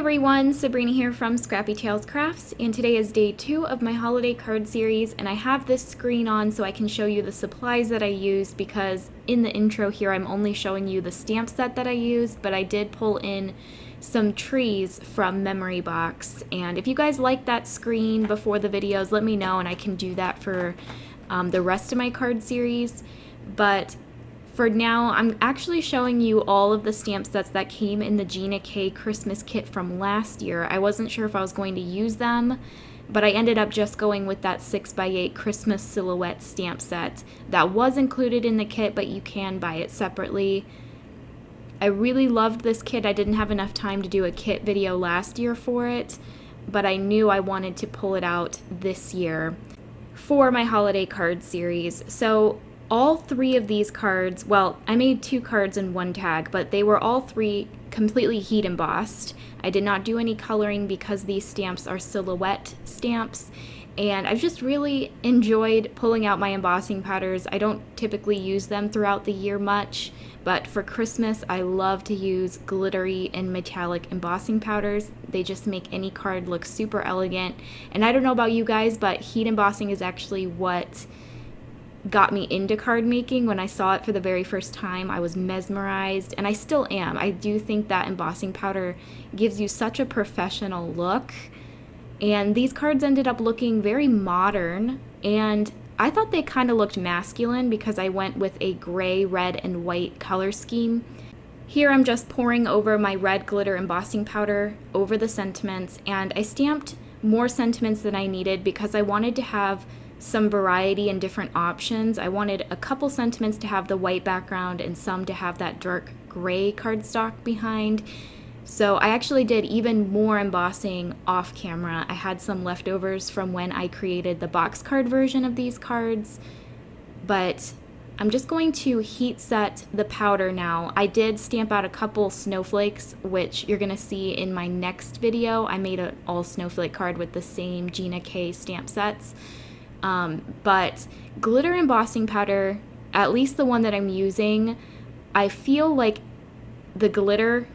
everyone, Sabrina here from Scrappy Tales Crafts, and today is day 2 of my holiday card series, and I have this screen on so I can show you the supplies that I used, because in the intro here I'm only showing you the stamp set that I used, but I did pull in some trees from Memory Box, and if you guys like that screen before the videos, let me know and I can do that for the rest of my card series. But for now, I'm actually showing you all of the stamp sets that came in the Gina K Christmas kit from last year. I wasn't sure if I was going to use them, but I ended up just going with that 6x8 Christmas silhouette stamp set that was included in the kit, but you can buy it separately. I really loved this kit. I didn't have enough time to do a kit video last year for it, but I knew I wanted to pull it out this year for my holiday card series. So all 3 of these cards, well, I made 2 cards and 1 tag, but they were all 3 completely heat embossed. I did not do any coloring because these stamps are silhouette stamps, and I've just really enjoyed pulling out my embossing powders. I don't typically use them throughout the year much, but for Christmas I love to use glittery and metallic embossing powders. They just make any card look super elegant, and I don't know about you guys, but heat embossing is actually what got me into card making. When I saw it for the very first time, I was mesmerized, and I still am. I do think that embossing powder gives you such a professional look, and these cards ended up looking very modern, and I thought they kind of looked masculine because I went with a gray, red, and white color scheme. Here I'm just pouring over my red glitter embossing powder over the sentiments, and I stamped more sentiments than I needed because I wanted to have some variety and different options. I wanted a couple sentiments to have the white background and some to have that dark gray cardstock behind. So I actually did even more embossing off camera. I had some leftovers from when I created the box card version of these cards, but I'm just going to heat set the powder now. I did stamp out a couple snowflakes, which you're gonna see in my next video. I made an all snowflake card with the same Gina K stamp sets. But glitter embossing powder, at least the one that I'm using, I feel like the glitter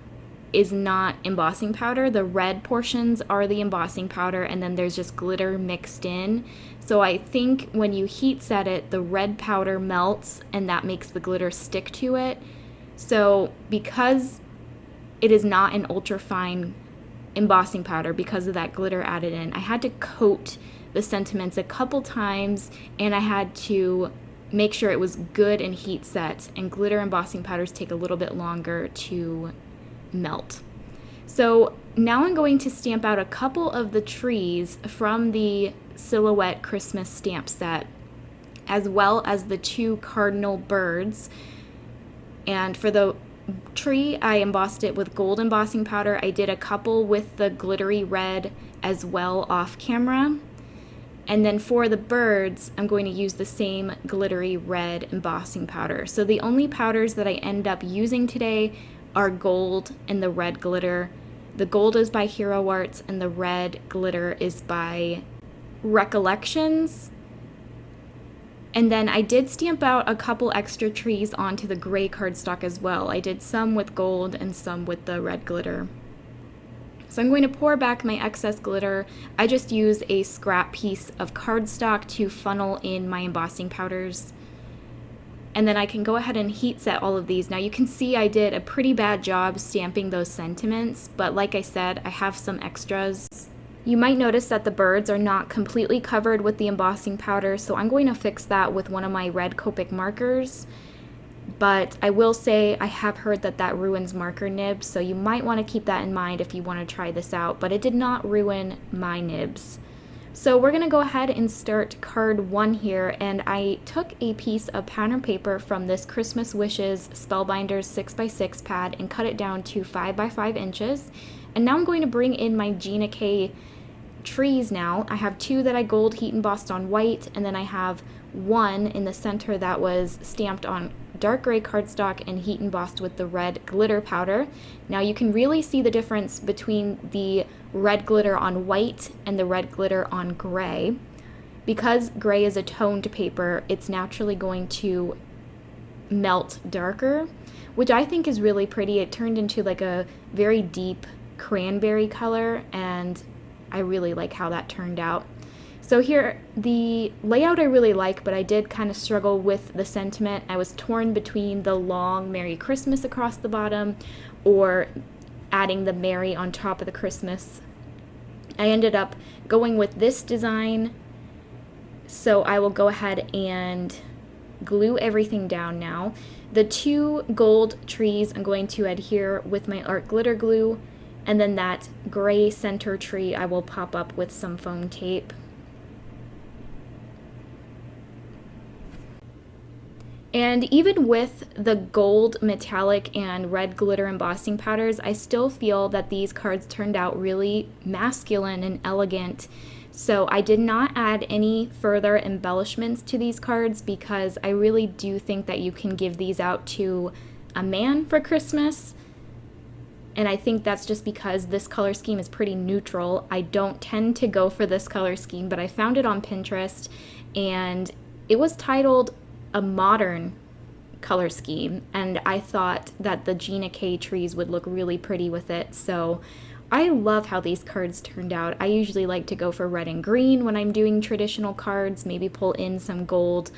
is not embossing powder. The red portions are the embossing powder, and then there's just glitter mixed in. So I think when you heat set it, the red powder melts and that makes the glitter stick to it. So because it is not an ultra fine embossing powder, because of that glitter added in, I had to coat the sentiments a couple times, and I had to make sure it was good and heat set, and glitter embossing powders take a little bit longer to melt. So now I'm going to stamp out a couple of the trees from the silhouette Christmas stamp set, as well as the 2 cardinal birds. And for the tree, I embossed it with gold embossing powder. I did a couple with the glittery red as well off camera. And then for the birds, I'm going to use the same glittery red embossing powder. So the only powders that I end up using today are gold and the red glitter. The gold is by Hero Arts and the red glitter is by Recollections. And then I did stamp out a couple extra trees onto the gray cardstock as well. I did some with gold and some with the red glitter. So I'm going to pour back my excess glitter. I just use a scrap piece of cardstock to funnel in my embossing powders. And then I can go ahead and heat set all of these. Now you can see I did a pretty bad job stamping those sentiments, but like I said, I have some extras. You might notice that the birds are not completely covered with the embossing powder, so I'm going to fix that with one of my red Copic markers. But I will say I have heard that that ruins marker nibs, so you might want to keep that in mind if you want to try this out, but it did not ruin my nibs. So we're going to go ahead and start card 1 here, and I took a piece of pattern paper from this Christmas Wishes Spellbinders 6x6 pad and cut it down to 5x5 inches. And now I'm going to bring in my Gina K trees now. I have 2 that I gold heat embossed on white, and then I have 1 in the center that was stamped on dark gray cardstock and heat embossed with the red glitter powder. Now you can really see the difference between the red glitter on white and the red glitter on gray. Because gray is a toned paper, it's naturally going to melt darker, which I think is really pretty. It turned into like a very deep cranberry color, and I really like how that turned out. So here, the layout I really like, but I did kind of struggle with the sentiment. I was torn between the long Merry Christmas across the bottom or adding the Merry on top of the Christmas. I ended up going with this design, so I will go ahead and glue everything down now. The 2 gold trees I'm going to adhere with my art glitter glue, and then that gray center tree I will pop up with some foam tape. And even with the gold metallic and red glitter embossing powders, I still feel that these cards turned out really masculine and elegant. So I did not add any further embellishments to these cards because I really do think that you can give these out to a man for Christmas. And I think that's just because this color scheme is pretty neutral. I don't tend to go for this color scheme, but I found it on Pinterest and it was titled a modern color scheme, and I thought that the Gina K trees would look really pretty with it. So I love how these cards turned out. I usually like to go for red and green when I'm doing traditional cards, maybe pull in some gold,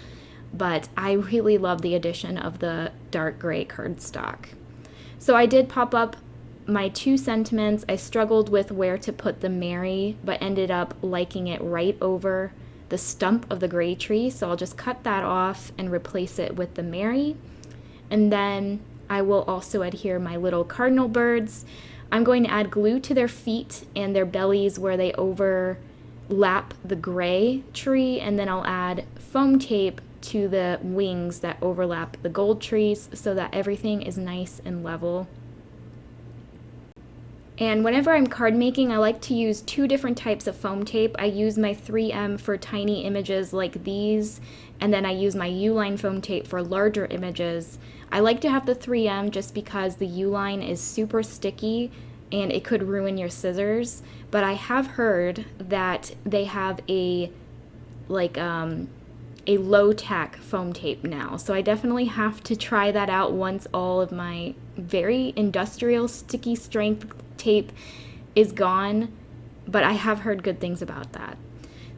but I really love the addition of the dark gray cardstock. So I did pop up my 2 sentiments. I struggled with where to put the Merry, but ended up liking it right over the stump of the gray tree, so I'll just cut that off and replace it with the Merry. And then I will also adhere my little cardinal birds. I'm going to add glue to their feet and their bellies where they overlap the gray tree, and then I'll add foam tape to the wings that overlap the gold trees so that everything is nice and level. And whenever I'm card making, I like to use 2 different types of foam tape. I use my 3M for tiny images like these, and then I use my U-line foam tape for larger images. I like to have the 3M just because the U-line is super sticky and it could ruin your scissors, but I have heard that they have a low tack foam tape now. So I definitely have to try that out once all of my very industrial sticky strength tape is gone, but I have heard good things about that.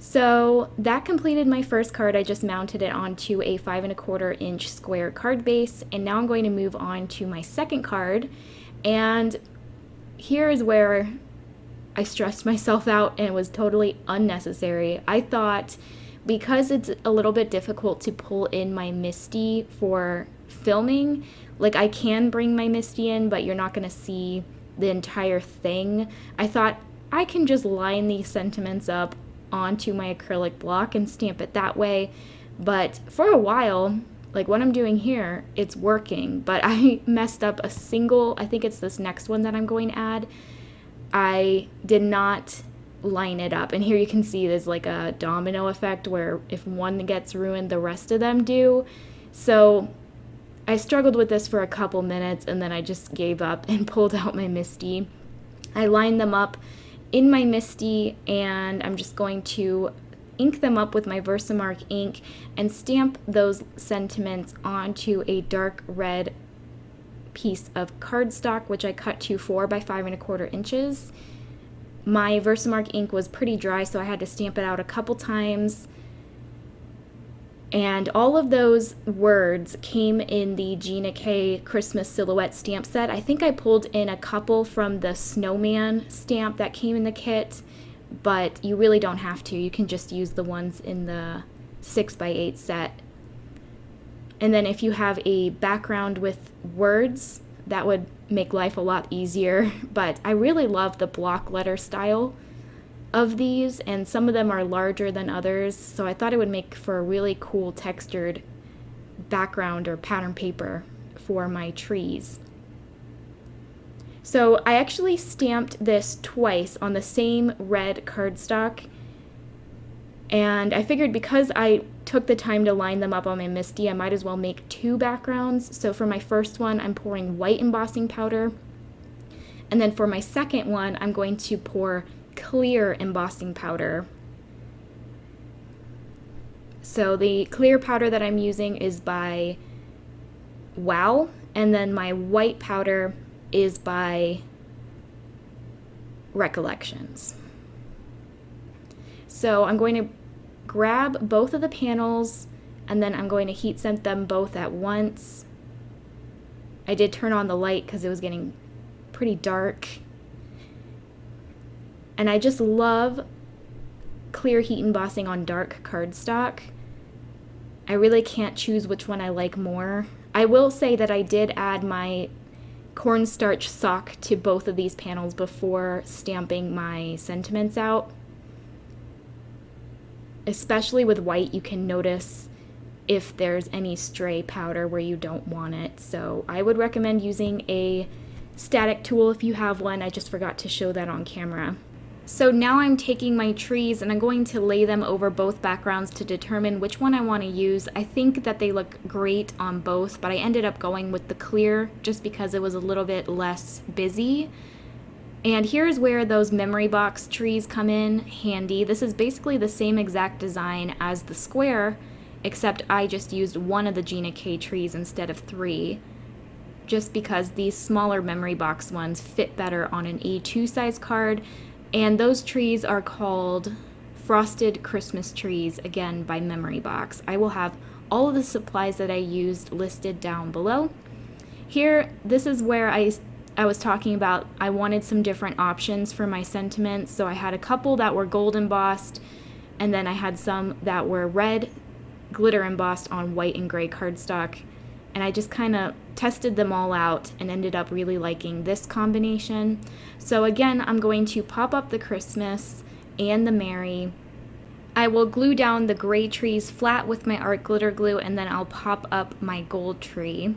So that completed my first card. I just mounted it onto a 5 1/4 inch square card base, and now I'm going to move on to my second card. And here is where I stressed myself out and it was totally unnecessary. I thought because it's a little bit difficult to pull in my Misty for filming, like I can bring my Misty in, but you're not going to see the entire thing. I thought I can just line these sentiments up onto my acrylic block and stamp it that way. But for a while, like what I'm doing here, it's working, but I messed up a single, I think it's this next one that I'm going to add. I did not line it up, and here you can see there's like a domino effect where if one gets ruined, the rest of them do. So I struggled with this for a couple minutes, and then I just gave up and pulled out my Misty. I lined them up in my Misty, and I'm just going to ink them up with my Versamark ink and stamp those sentiments onto a dark red piece of cardstock, which I cut to 4 by 5 1/4 inches. My Versamark ink was pretty dry, so I had to stamp it out a couple times. And all of those words came in the Gina K Christmas Silhouette stamp set. I think I pulled in a couple from the snowman stamp that came in the kit, but you really don't have to. You can just use the ones in the 6 by 8 set. And then if you have a background with words, that would make life a lot easier. But I really love the block letter style of these, and some of them are larger than others, so I thought it would make for a really cool textured background or pattern paper for my trees. So I actually stamped this twice on the same red cardstock, and I figured because I took the time to line them up on my Misty, I might as well make 2 backgrounds. So for my first one, I'm pouring white embossing powder, and then for my second one, I'm going to pour clear embossing powder. So the clear powder that I'm using is by Wow, and then my white powder is by recollections. So I'm going to grab both of the panels and then I'm going to heat set them both at once. I did turn on the light because it was getting pretty dark. And I just love clear heat embossing on dark cardstock. I really can't choose which one I like more. I will say that I did add my cornstarch sock to both of these panels before stamping my sentiments out. Especially with white, you can notice if there's any stray powder where you don't want it. So I would recommend using a static tool if you have one. I just forgot to show that on camera. So now I'm taking my trees and I'm going to lay them over both backgrounds to determine which one I want to use. I think that they look great on both, but I ended up going with the clear just because it was a little bit less busy. And here's where those memory box trees come in handy. This is basically the same exact design as the square, except I just used one of the Gina K trees instead of 3, just because these smaller memory box ones fit better on an A2 size card. And those trees are called Frosted Christmas Trees, again by Memory Box. I will have all of the supplies that I used listed down below. Here, this is where I was talking about I wanted some different options for my sentiments. So I had a couple that were gold embossed, and then I had some that were red glitter embossed on white and gray cardstock. And I just kind of tested them all out and ended up really liking this combination. So again, I'm going to pop up the Christmas and the Merry. I will glue down the gray trees flat with my art glitter glue, and then I'll pop up my gold tree.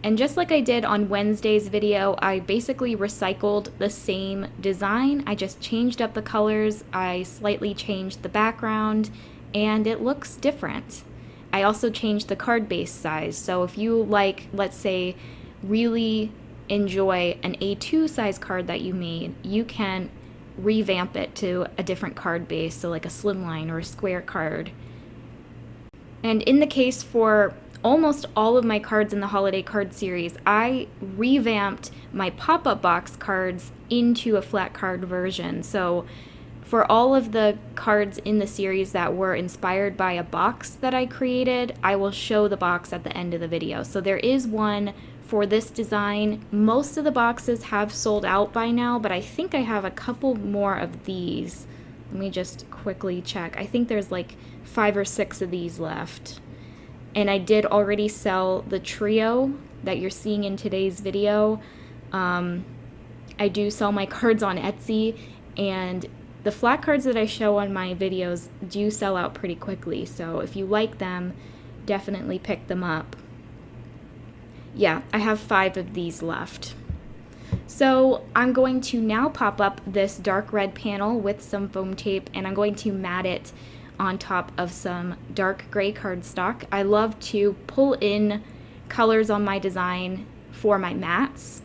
And just like I did on Wednesday's video, I basically recycled the same design. I just changed up the colors, I slightly changed the background, and it looks different. I also changed the card base size, so if you like, let's say, really enjoy an A2 size card that you made, you can revamp it to a different card base, so like a slimline or a square card. And in the case for almost all of my cards in the holiday card series, I revamped my pop-up box cards into a flat card version. So for all of the cards in the series that were inspired by a box that I created, I will show the box at the end of the video. So there is one for this design. Most of the boxes have sold out by now, but I think I have a couple more of these. Let me just quickly check. I think there's like 5 or 6 of these left. And I did already sell the trio that you're seeing in today's video. I do sell my cards on Etsy, and the flat cards that I show on my videos do sell out pretty quickly, so if you like them, definitely pick them up. Yeah, I have 5 of these left. So I'm going to now pop up this dark red panel with some foam tape, and I'm going to mat it on top of some dark gray cardstock. I love to pull in colors on my design for my mats.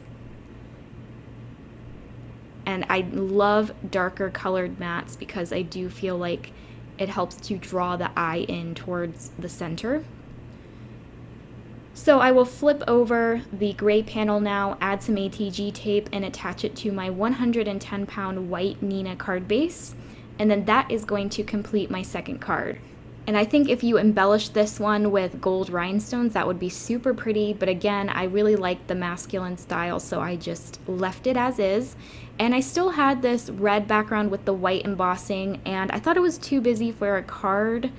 And I love darker colored mats because I do feel like it helps to draw the eye in towards the center. So I will flip over the gray panel now, add some ATG tape, and attach it to my 110-pound white Nina card base. And then that is going to complete my second card. And I think if you embellish this one with gold rhinestones, that would be super pretty. But again, I really like the masculine style, so I just left it as is. And I still had this red background with the white embossing, and I thought it was too busy for a card,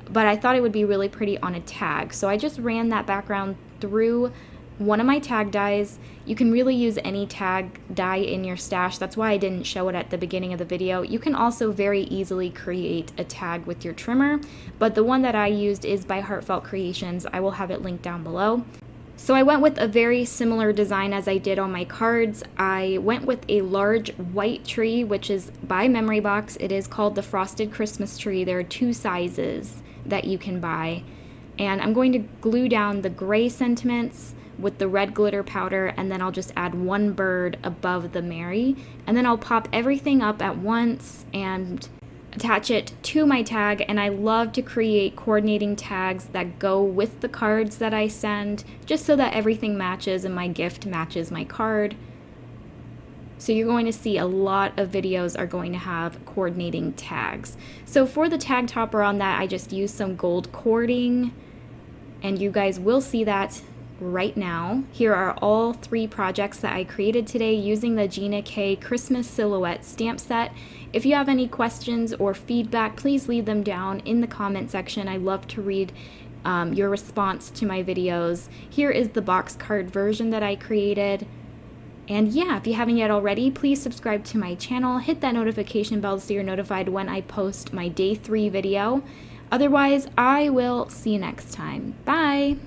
but I thought it would be really pretty on a tag. So I just ran that background through one of my tag dies. You can really use any tag die in your stash. That's why I didn't show it at the beginning of the video. You can also very easily create a tag with your trimmer, but the one that I used is by Heartfelt Creations. I will have it linked down below. So I went with a very similar design as I did on my cards. I went with a large white tree, which is by Memory Box. It is called the Frosted Christmas Tree. There are 2 sizes that you can buy. And I'm going to glue down the gray sentiments with the red glitter powder, and then I'll just add 1 bird above the Merry. And then I'll pop everything up at once and attach it to my tag. And I love to create coordinating tags that go with the cards that I send, just so that everything matches and my gift matches my card. So you're going to see a lot of videos are going to have coordinating tags. So for the tag topper on that, I just used some gold cording, and you guys will see that right now. Here are all 3 projects that I created today using the Gina K Christmas Silhouette stamp set. If you have any questions or feedback, please leave them down in the comment section. I love to read your response to my videos. Here is the box card version that I created. And yeah, if you haven't yet already, please subscribe to my channel, hit that notification bell so you're notified when I post my day 3 video. Otherwise, I will see you next time. Bye!